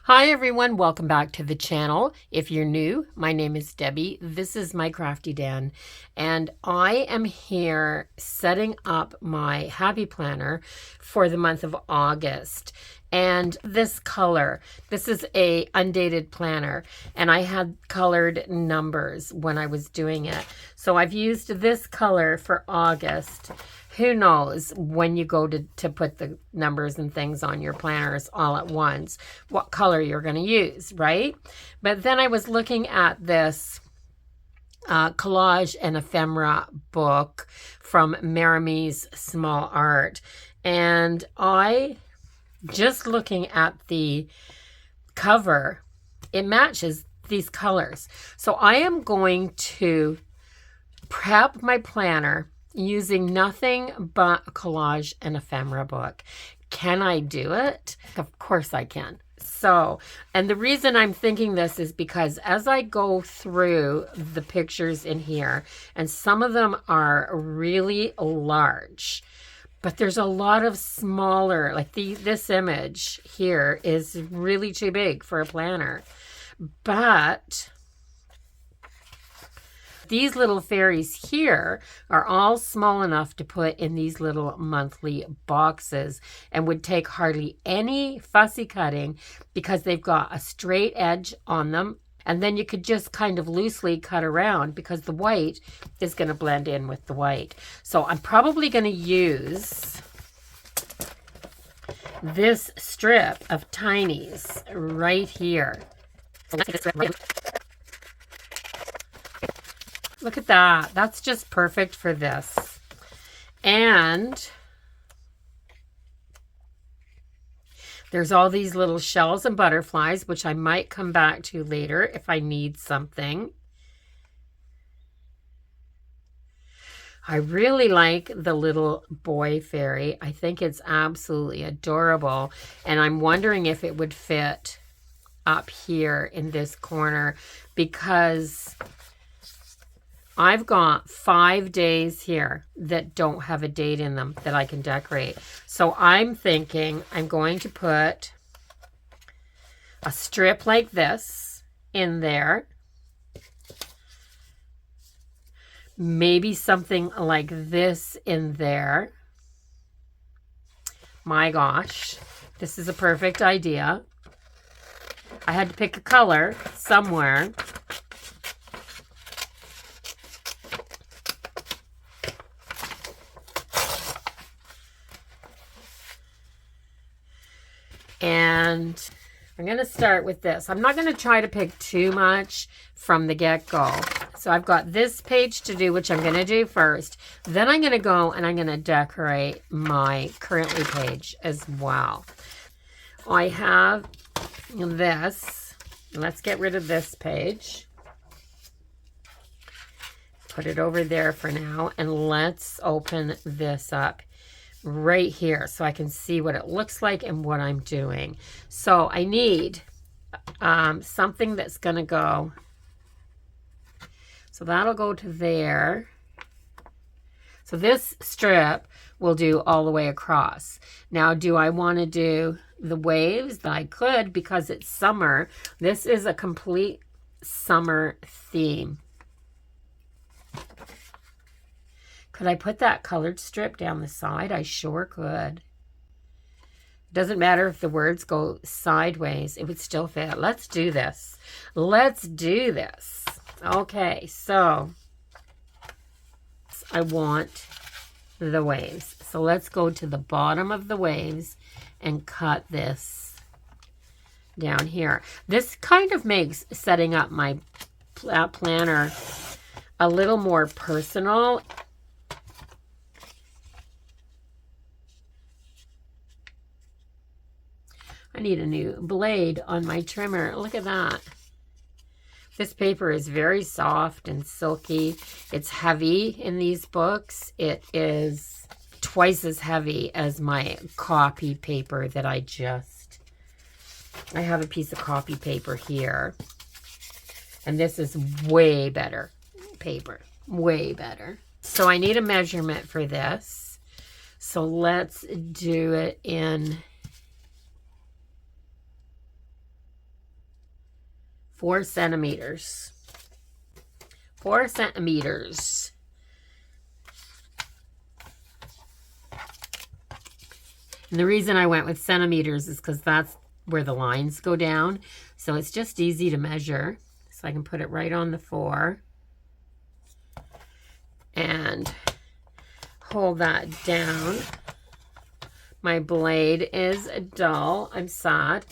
Hi everyone, welcome back to the channel. If you're new, my name is Debbie. This is my Crafty Den, and I am here setting up my Happy Planner for the month of August. And this color, this is a undated planner, and I had colored numbers when I was doing it. So I've used this color for August. Who knows when you go to put the numbers and things on your planners all at once, what color you're going to use, right? But then I was looking at this collage and ephemera book from Marimie's Small Art. And I, just looking at the cover, it matches these colors. So I am going to prep my planner using nothing but a collage and ephemera book. Can I do it? Of course I can. So, and the reason I'm thinking this is because as I go through the pictures in here, and some of them are really large, but there's a lot of smaller, like this image here is really too big for a planner. But these little fairies here are all small enough to put in these little monthly boxes and would take hardly any fussy cutting because they've got a straight edge on them. And then you could just kind of loosely cut around because the white is going to blend in with the white. So I'm probably going to use this strip of tinies right here. Look at that. That's just perfect for this. And there's all these little shells and butterflies, which I might come back to later if I need something. I really like the little boy fairy. I think it's absolutely adorable. And I'm wondering if it would fit up here in this corner because I've got 5 days here that don't have a date in them that I can decorate. So I'm thinking I'm going to put a strip like this in there. Maybe something like this in there. My gosh, this is a perfect idea. I had to pick a color somewhere. And I'm going to start with this. I'm not going to try to pick too much from the get-go. So I've got this page to do, which I'm going to do first. Then I'm going to go and I'm going to decorate my currently page as well. I have this. Let's get rid of this page. Put it over there for now. And let's open this up right here so I can see what it looks like and what I'm doing. So I need something that's going to go. So that'll go to there. So this strip will do all the way across. Now, do I want to do the waves? I could because it's summer. This is a complete summer theme. Could I put that colored strip down the side? I sure could. Doesn't matter if the words go sideways. It would still fit. Let's do this. Let's do this. Okay, so I want the waves. So let's go to the bottom of the waves and cut this down here. This kind of makes setting up my planner a little more personal. I need a new blade on my trimmer. Look at that. This paper is very soft and silky. It's heavy in these books. It is twice as heavy as my copy paper that I have a piece of copy paper here. And this is way better paper. Way better. So I need a measurement for this. So let's do it in 4 centimeters. 4 centimeters. And the reason I went with centimeters is because that's where the lines go down. So it's just easy to measure. So I can put it right on the 4 and hold that down. My blade is dull. I'm sad.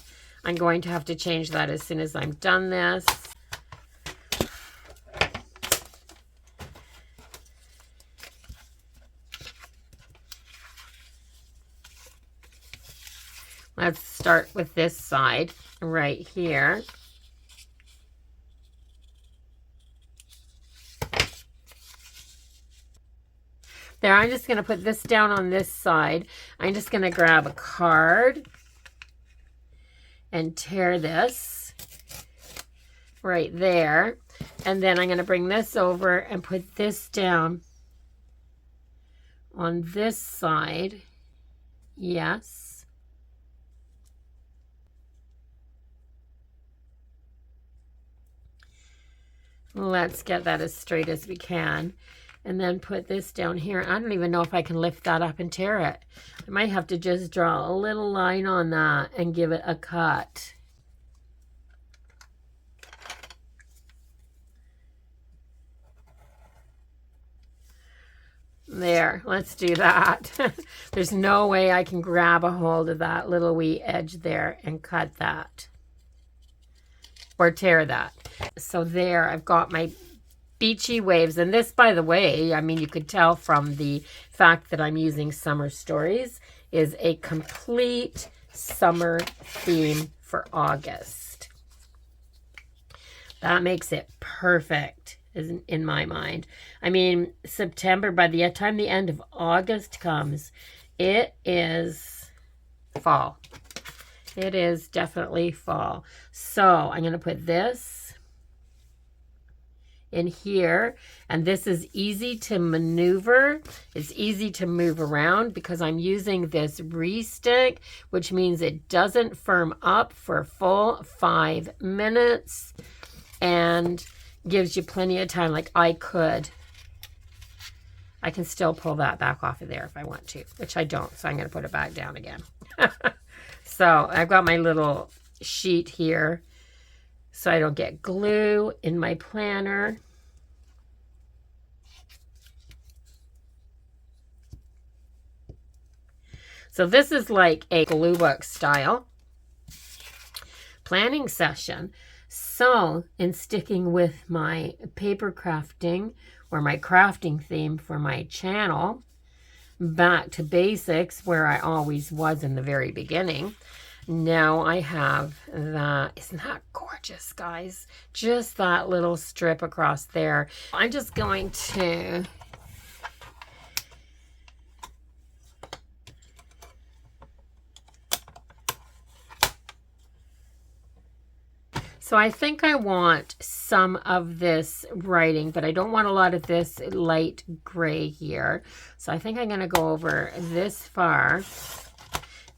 I'm going to have to change that as soon as I'm done this. Let's start with this side right here. There, I'm just going to put this down on this side. I'm just going to grab a card and tear this right there. And then I'm going to bring this over and put this down on this side. Yes. Let's get that as straight as we can. And then put this down here. I don't even know if I can lift that up and tear it. I might have to just draw a little line on that and give it a cut. There, let's do that. There's no way I can grab a hold of that little wee edge there and cut that. Or tear that. So there, I've got my beachy waves. And this, by the way, I mean, you could tell from the fact that I'm using Summer Stories, is a complete summer theme for August. That makes it perfect in my mind. I mean, September, by the time the end of August comes, it is fall. It is definitely fall. So I'm going to put this in here, and this is easy to maneuver. It's easy to move around because I'm using this re-stick, which means it doesn't firm up for a full 5 minutes and gives you plenty of time. Like I can still pull that back off of there if I want to, which I don't, so I'm going to put it back down again. So I've got my little sheet here so I don't get glue in my planner. So this is like a glue book style planning session. So in sticking with my paper crafting or my crafting theme for my channel, back to basics where I always was in the very beginning. Now I have that. Isn't that gorgeous, guys? Just that little strip across there. I'm just going to So I think I want some of this writing, but I don't want a lot of this light gray here. So I think I'm going to go over this far.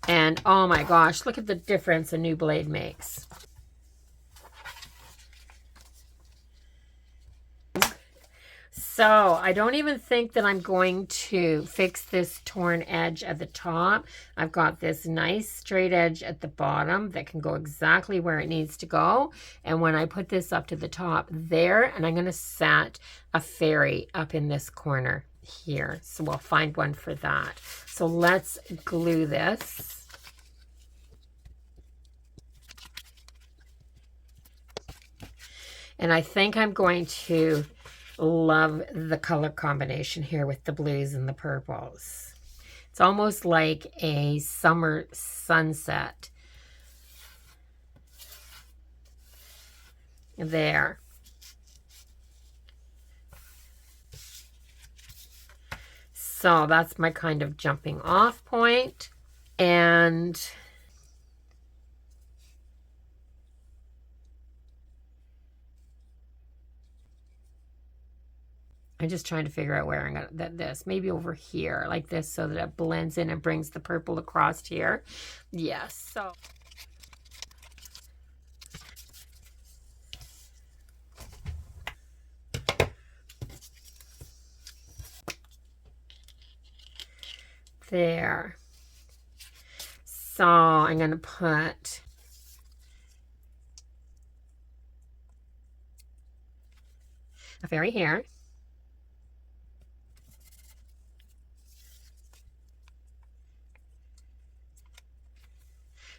And oh my gosh, look at the difference a new blade makes. So I don't even think that I'm going to fix this torn edge at the top. I've got this nice straight edge at the bottom that can go exactly where it needs to go. And when I put this up to the top there, and I'm going to set a fairy up in this corner here. So we'll find one for that. So let's glue this. And I think I'm going to love the color combination here with the blues and the purples. It's almost like a summer sunset. There. So that's my kind of jumping off point. And I'm just trying to figure out where I'm going to, this, maybe over here, like this, so that it blends in and brings the purple across here. Yes, so. there. So I'm going to put a fairy here.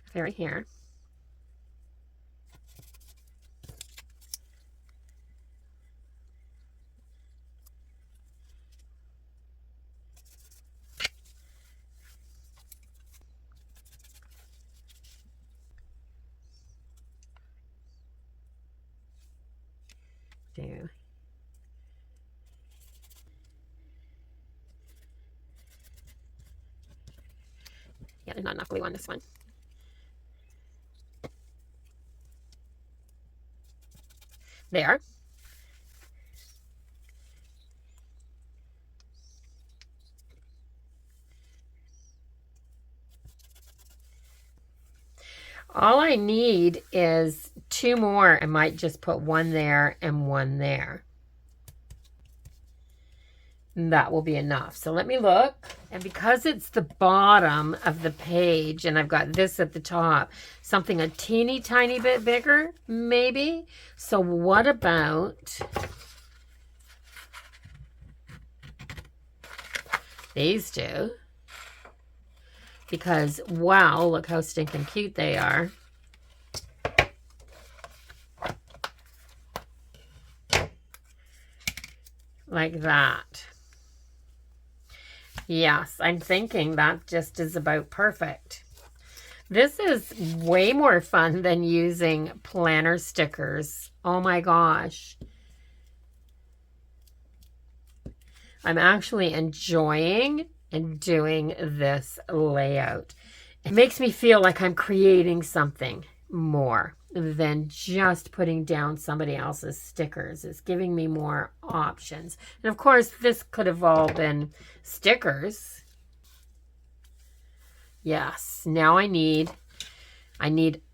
A fairy here. Do. Yeah, there's not enough glue on this one. There. All I need is 2 more. I might just put 1 there and 1 there. And that will be enough. So let me look. And because it's the bottom of the page and I've got this at the top, something a teeny tiny bit bigger, maybe. So what about these 2? Because, wow, look how stinking cute they are. Like that. Yes, I'm thinking that just is about perfect. This is way more fun than using planner stickers. Oh my gosh. I'm actually enjoying and doing this layout. It makes me feel like I'm creating something more than just putting down somebody else's stickers. It's giving me more options. And of course, this could have all been stickers. Yes, now I need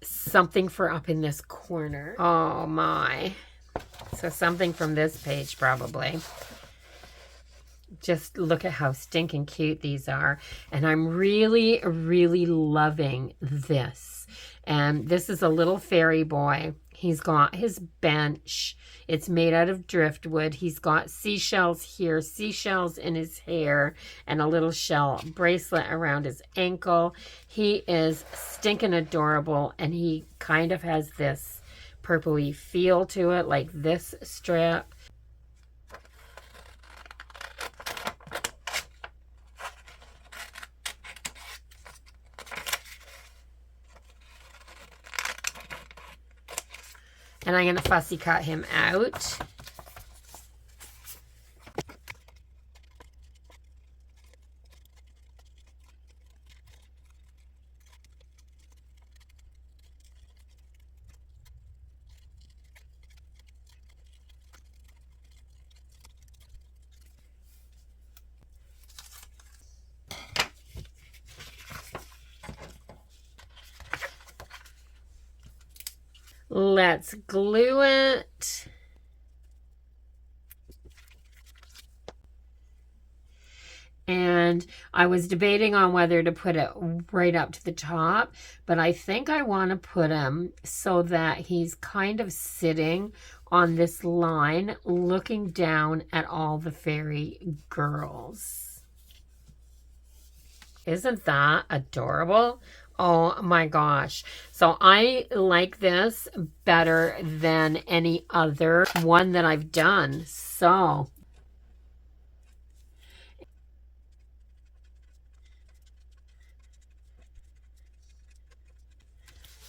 something for up in this corner. Oh my. So something from this page probably. Just look at how stinking cute these are. And I'm really, really loving this. And this is a little fairy boy. He's got his bench. It's made out of driftwood. He's got seashells here, seashells in his hair, and a little shell bracelet around his ankle. He is stinking adorable, and he kind of has this purpley feel to it, like this strip. And I'm going to fussy cut him out. Let's glue it. And I was debating on whether to put it right up to the top, but I think I want to put him so that he's kind of sitting on this line looking down at all the fairy girls. Isn't that adorable? Oh my gosh. So I like this better than any other one that I've done. So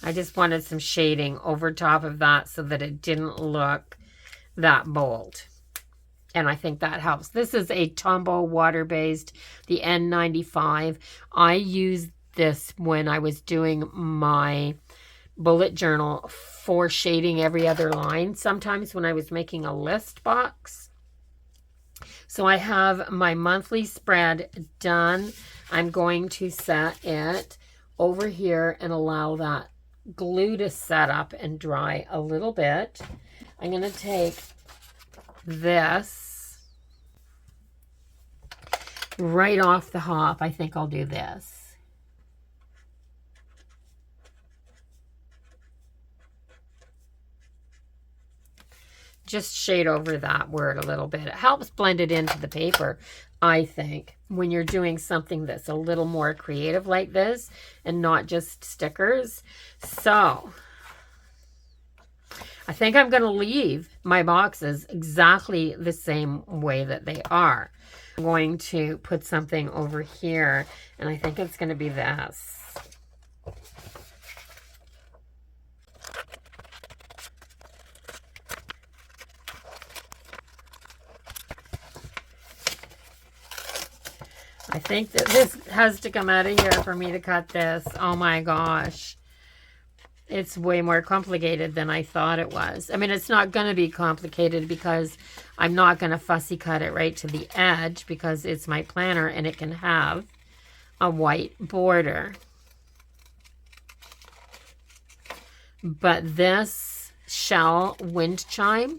I just wanted some shading over top of that so that it didn't look that bold. And I think that helps. This is a Tombow water-based, the N95. I used this when I was doing my bullet journal for shading every other line. Sometimes when I was making a list box. So I have my monthly spread done. I'm going to set it over here and allow that glue to set up and dry a little bit. I'm going to take this right off the hop, I think I'll do this. Just shade over that word a little bit. It helps blend it into the paper, I think, when you're doing something that's a little more creative like this and not just stickers. So I think I'm going to leave my boxes exactly the same way that they are. I'm going to put something over here, and I think it's going to be this. I think that this has to come out of here for me to cut this. Oh my gosh. It's way more complicated than I thought it was. I mean, it's not going to be complicated because I'm not going to fussy cut it right to the edge because it's my planner and it can have a white border. But this shell wind chime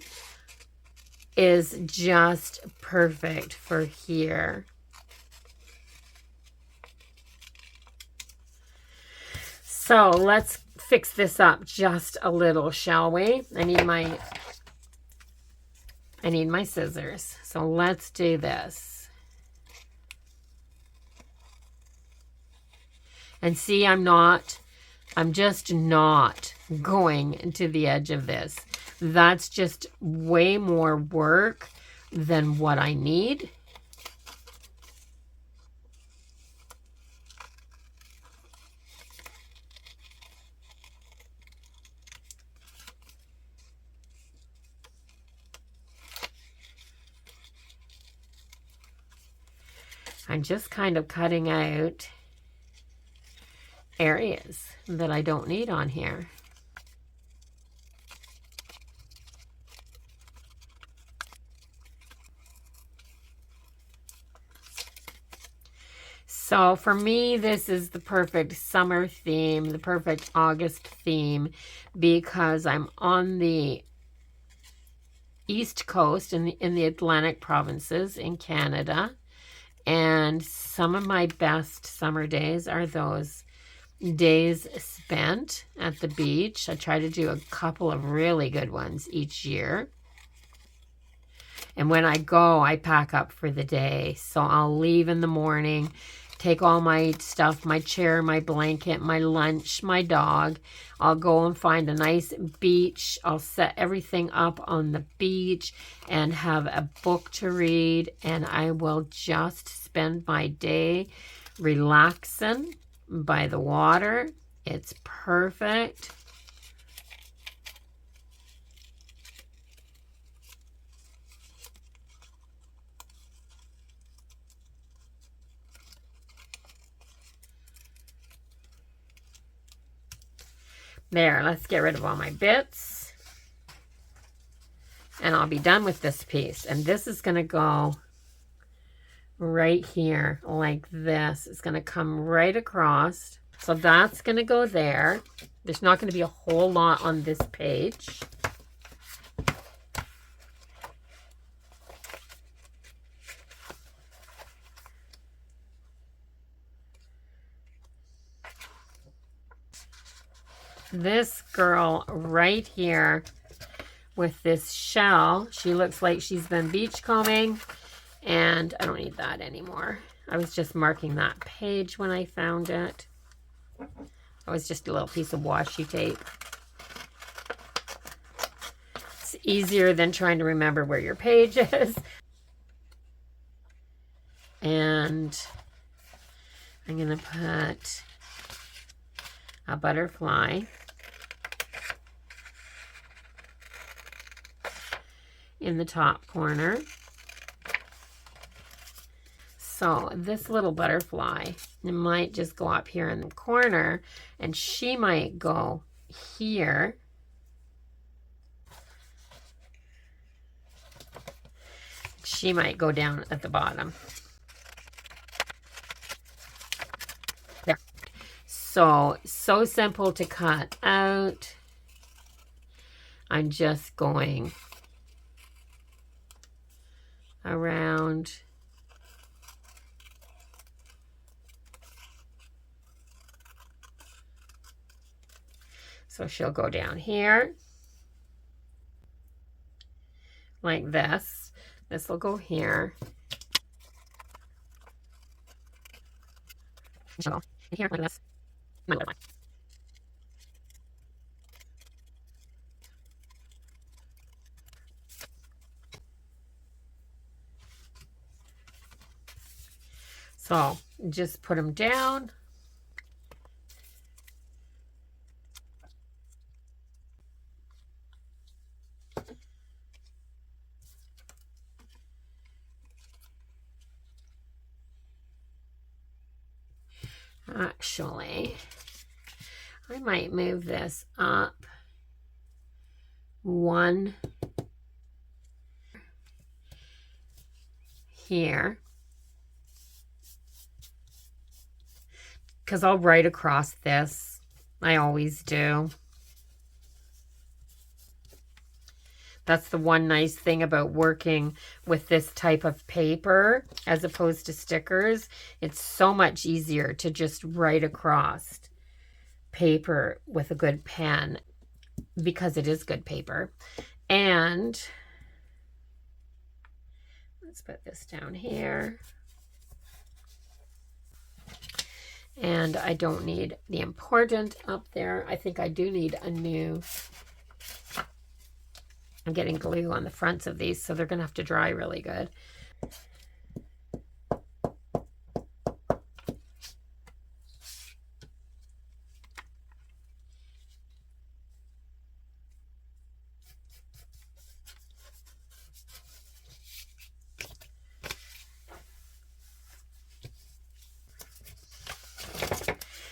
is just perfect for here. So let's fix this up just a little, shall we? I need my scissors. So let's do this. And see, I'm just not going to the edge of this. That's just way more work than what I need. I'm just kind of cutting out areas that I don't need on here. So for me, this is the perfect summer theme, the perfect August theme, because I'm on the East Coast in the Atlantic provinces in Canada. And some of my best summer days are those days spent at the beach. I try to do a couple of really good ones each year. And when I go, I pack up for the day. So I'll leave in the morning, take all my stuff, my chair, my blanket, my lunch, my dog. I'll go and find a nice beach. I'll set everything up on the beach and have a book to read. And I will just spend my day relaxing by the water. It's perfect. There, let's get rid of all my bits. And I'll be done with this piece. And this is going to go right here like this. It's going to come right across. So that's going to go there. There's not going to be a whole lot on this page. This girl right here with this shell, she looks like she's been beachcombing, and I don't need that anymore. I was just marking that page when I found it. It was just a little piece of washi tape. It's easier than trying to remember where your page is. And I'm going to put a butterfly in the top corner. So this little butterfly, it might just go up here in the corner, and she might go here. She might go down at the bottom. There. So simple to cut out. I'm just going around So she'll go down here like this. This will go here. So here like this. My little one. So just put them down. Actually, I might move this up one here, because I'll write across this. I always do. That's the one nice thing about working with this type of paper as opposed to stickers. It's so much easier to just write across paper with a good pen because it is good paper. And let's put this down here. And I don't need the important up there. I think I do need a new... I'm getting glue on the fronts of these, so they're going to have to dry really good.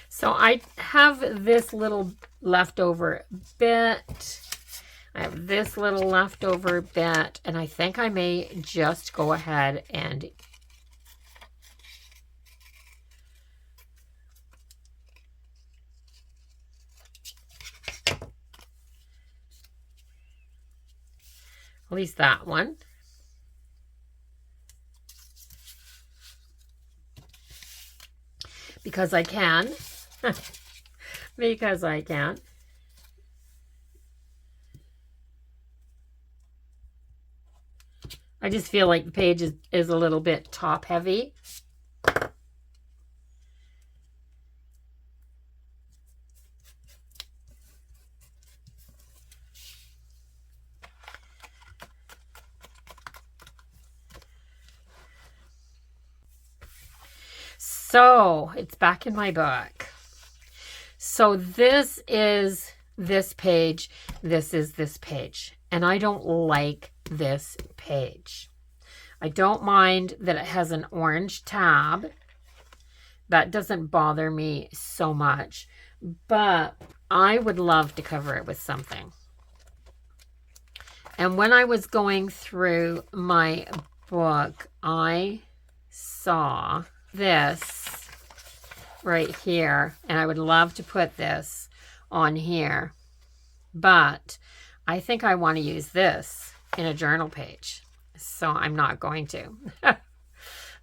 So I have this little leftover bit. I have this little leftover bit, and I think I may just go ahead and at least that one. Because I can. Because I can. I just feel like the page is a little bit top heavy. So it's back in my book. So this is this page. This is this page. And I don't like this page. I don't mind that it has an orange tab. That doesn't bother me so much. But I would love to cover it with something. And when I was going through my book, I saw this right here. And I would love to put this on here. But I think I want to use this in a journal page, so I'm not going to.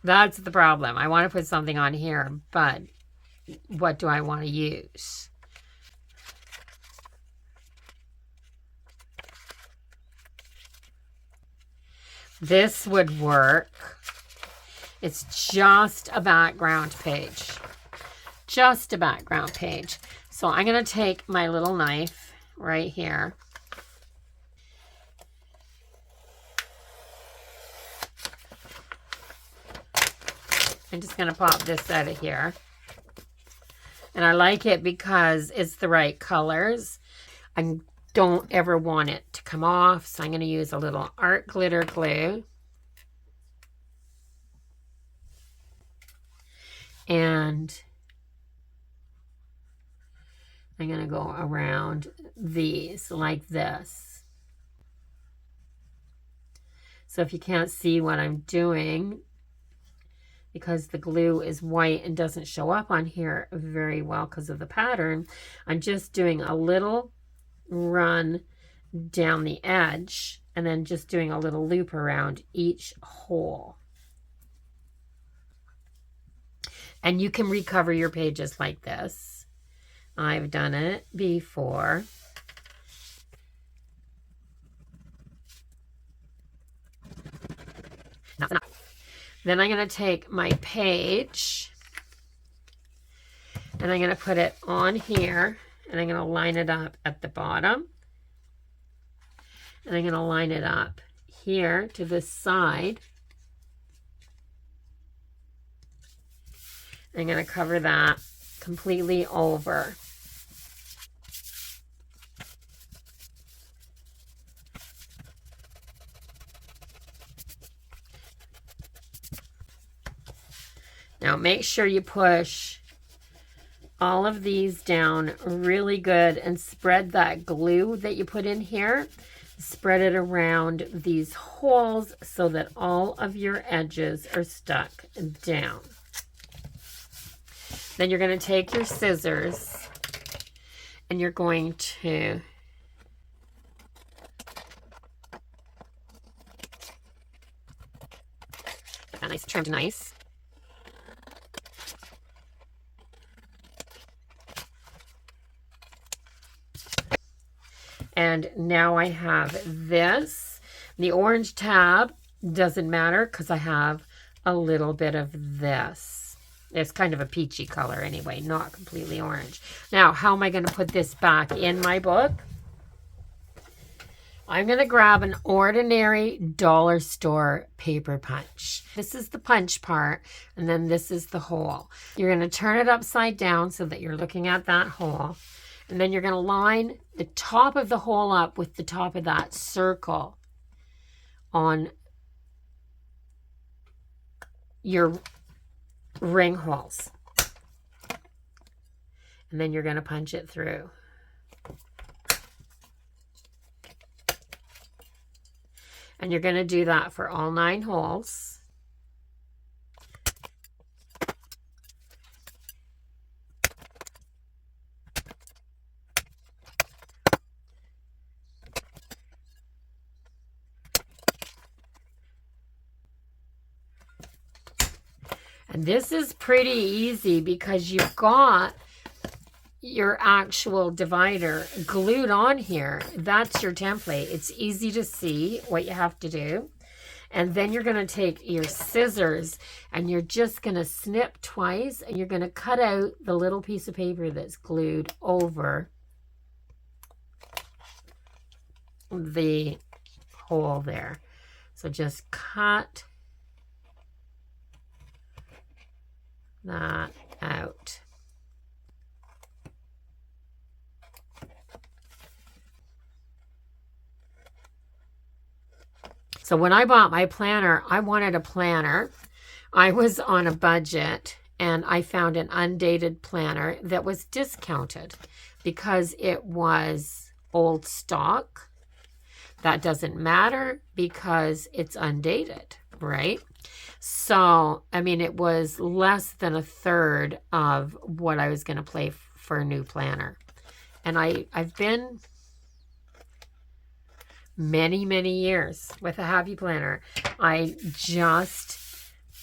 That's the problem. I want to put something on here, but what do I want to use? This would work. It's just a background page. Just a background page. So I'm going to take my little knife right here. I'm just going to pop this out of here. And I like it because it's the right colors. I don't ever want it to come off, so I'm going to use a little art glitter glue. And I'm going to go around these like this. So if you can't see what I'm doing, because the glue is white and doesn't show up on here very well because of the pattern, I'm just doing a little run down the edge and then just doing a little loop around each hole. And you can recover your pages like this. I've done it before. That's enough. Then I'm going to take my page and I'm going to put it on here, and I'm going to line it up at the bottom. And I'm going to line it up here to this side. I'm going to cover that completely over. Now make sure you push all of these down really good and spread that glue that you put in here. Spread it around these holes so that all of your edges are stuck down. Then you're going to take your scissors and you're going to get that nice trimmed nice. And now I have this. The orange tab doesn't matter because I have a little bit of this. It's kind of a peachy color anyway, not completely orange. Now, how am I going to put this back in my book? I'm going to grab an ordinary dollar store paper punch. This is the punch part, and then this is the hole. You're going to turn it upside down so that you're looking at that hole. And then you're going to line the top of the hole up with the top of that circle on your ring holes. And then you're going to punch it through. And you're going to do that for all 9 holes. And this is pretty easy because you've got your actual divider glued on here. That's your template. It's easy to see what you have to do. And then you're going to take your scissors and you're just going to snip twice, and you're going to cut out the little piece of paper that's glued over the hole there. So just cut that out. So when I bought my planner, I wanted a planner. I was on a budget and I found an undated planner that was discounted because it was old stock. That doesn't matter because it's undated, right? So, I mean, it was less than a third of what I was going to pay for a new planner. And I've been many, many years with a Happy Planner. I just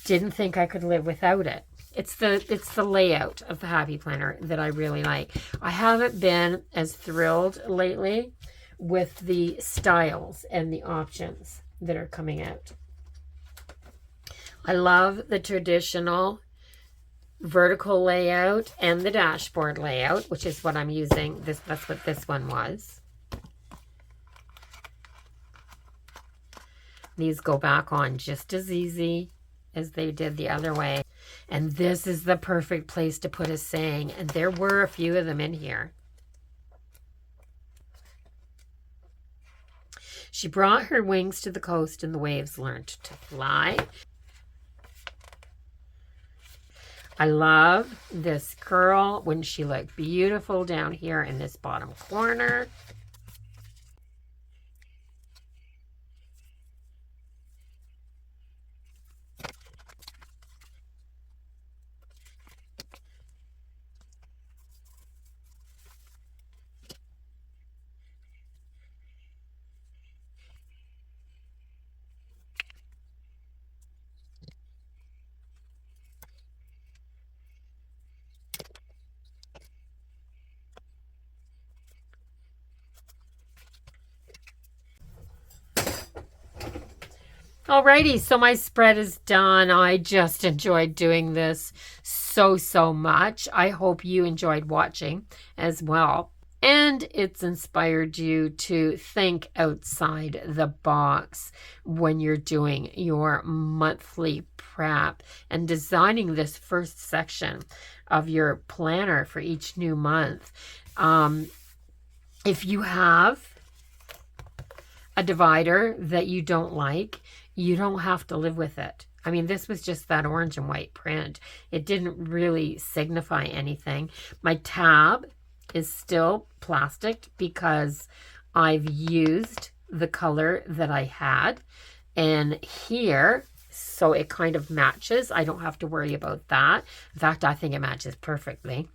didn't think I could live without it. It's the layout of the Happy Planner that I really like. I haven't been as thrilled lately with the styles and the options that are coming out. I love the traditional vertical layout and the dashboard layout, which is what I'm using. That's what this one was. These go back on just as easy as they did the other way. And this is the perfect place to put a saying. And there were a few of them in here. She brought her wings to the coast and the waves learned to fly. I love this curl. Wouldn't she look beautiful down here in this bottom corner? Alrighty, so my spread is done. I just enjoyed doing this so much. I hope you enjoyed watching as well. And it's inspired you to think outside the box when you're doing your monthly prep and designing this first section of your planner for each new month. If you have a divider that you don't like, you don't have to live with it. I mean, this was just that orange and white print. It didn't really signify anything. My tab is still plastic because I've used the color that I had. And here, so it kind of matches. I don't have to worry about that. In fact, I think it matches perfectly.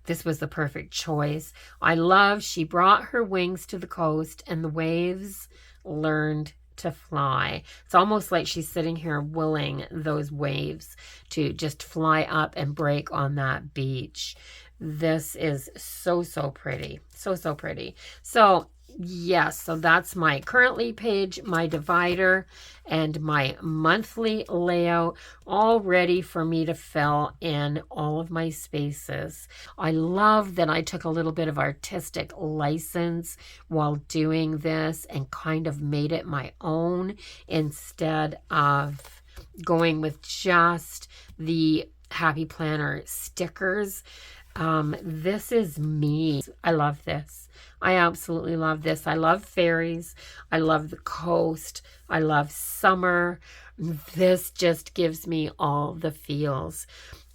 This was the perfect choice. I love she brought her wings to the coast and the waves learned to fly. It's almost like she's sitting here willing those waves to just fly up and break on that beach. This is so pretty. So pretty. So yes, so that's my currently page, my divider, and my monthly layout, all ready for me to fill in all of my spaces. I love that I took a little bit of artistic license while doing this and kind of made it my own instead of going with just the Happy Planner stickers. This is me. I love this. I absolutely love this. I love fairies. I love the coast. I love summer. This just gives me all the feels.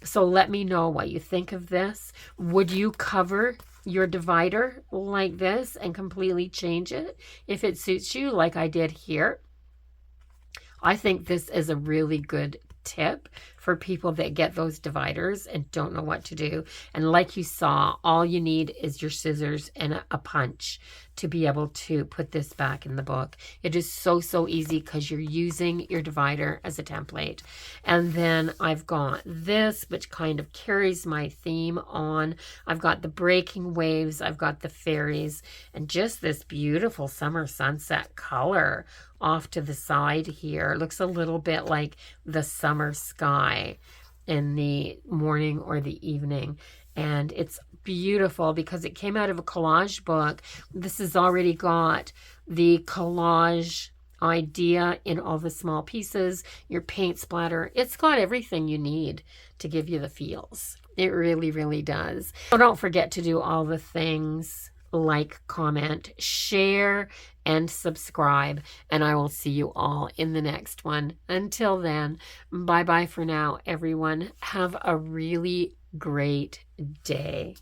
So let me know what you think of this. Would you cover your divider like this and completely change it if it suits you like I did here? I think this is a really good tip for people that get those dividers and don't know what to do. And like you saw, all you need is your scissors and a punch to be able to put this back in the book. It is so easy because you're using your divider as a template. And then I've got this, which kind of carries my theme on. I've got the breaking waves, I've got the fairies, and just this beautiful summer sunset color off to the side here. It looks a little bit like the summer sky in the morning or the evening. And it's beautiful because it came out of a collage book. This has already got the collage idea in all the small pieces, your paint splatter. It's got everything you need to give you the feels. It really does. So don't forget to do all the things: like, comment, share, and subscribe. And I will see you all in the next one. Until then, bye-bye for now, everyone. Have a really great day.